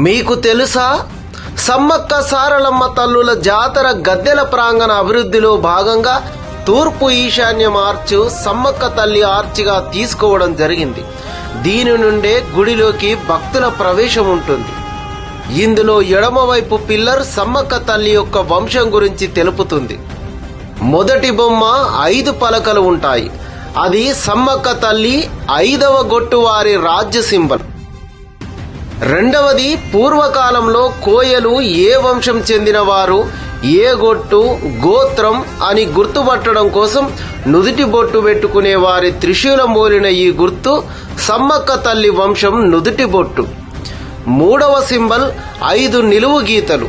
మీకు తెలుసా, సమ్మక్క సారలమ్మ తల్లుల జాతర గద్దెల ప్రాంగణ అభివృద్ధిలో భాగంగా తూర్పు ఈశాన్యం ఆర్చ్ సమ్మక్క తల్లి ఆర్చిగా తీసుకోవడం జరిగింది. దీని నుండే గుడిలోకి భక్తుల ప్రవేశం ఉంటుంది. ఇందులో ఎడమవైపు పిల్లర్ సమ్మక్క తల్లి యొక్క వంశం గురించి తెలుపుతుంది. మొదటి బొమ్మ 5 పలకలు ఉంటాయి. అది సమ్మక్క తల్లి 5వ గొట్టు వారి రాజ్య సింబల్. రెండవది, పూర్వకాలంలో కోయలు ఏ వంశం చెందిన వారు, ఏ గొట్టు, గోత్రం అని గుర్తుపట్టడం కోసం నుదుటి బొట్టు పెట్టుకునే వారి త్రిశూలం పోలిన ఈ గుర్తు సమ్మక్క తల్లి వంశం నుదుటి బొట్టు. మూడవ సింబల్ 5 నిలువు గీతలు.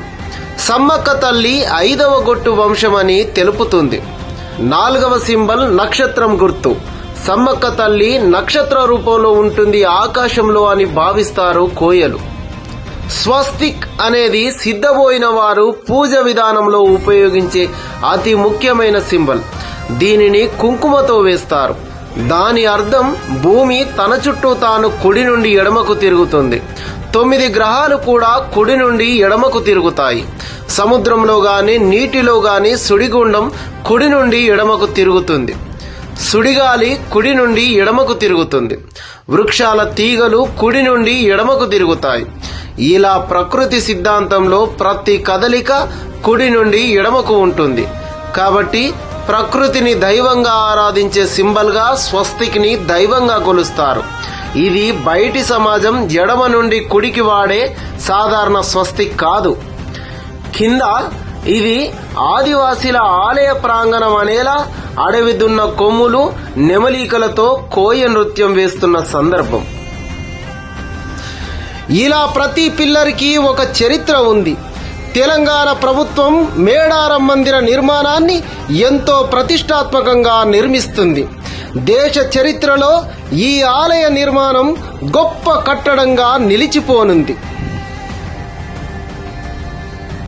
సమ్మక్క తల్లి 5వ గొట్టు వంశమని తెలుపుతుంది. 4వ సింబల్ నక్షత్రం గుర్తు. సమ్మక్క తల్లి నక్షత్ర రూపంలో ఉంటుంది ఆకాశంలో అని భావిస్తారు కోయలు. స్వస్తిక్ అనేది సిద్ధపోయిన వారు పూజ విధానంలో ఉపయోగించే అతి ముఖ్యమైన సింబల్. దీనిని కుంకుమతో వేస్తారు. దాని అర్థం భూమి తన చుట్టూ తాను కుడి నుండి ఎడమకు తిరుగుతుంది. 9 గ్రహాలు కూడా కుడి నుండి ఎడమకు తిరుగుతాయి. సముద్రంలో గాని నీటిలో గాని సుడిగుండం కుడి నుండి ఎడమకు తిరుగుతుంది. సుడిగాలి కుడి నుండి ఎడమకు తిరుగుతుంది. వృక్షాల తీగలు కుడి నుండి ఎడమకు తిరుగుతాయి. ఇలా ప్రకృతి సిద్ధాంతంలో ప్రతి కదలిక కుడి నుండి ఎడమకు ఉంటుంది. కాబట్టి ప్రకృతిని దైవంగా ఆరాధించే సింబల్గా స్వస్తిక్ని దైవంగా కొలుస్తారు. ఇది బయటి సమాజం ఎడమ నుండి కుడికి వాడే సాధారణ స్వస్తిక్ కాదు. కింద ఇది ఆదివాసీల ఆలయ ప్రాంగణం అనేలా అడవి దున్న కొమ్ములు, నెమలీకలతో కోయ నృత్యం వేస్తున్న సందర్భం. ఇలా ప్రతి పిల్లర్కి ఒక చరిత్ర ఉంది. తెలంగాణ ప్రభుత్వం మేడారం మందిర నిర్మాణాన్ని ఎంతో ప్రతిష్టాత్మకంగా నిర్మిస్తుంది. దేశ చరిత్రలో ఈ ఆలయ నిర్మాణం గొప్ప కట్టడంగా నిలిచిపోనుంది.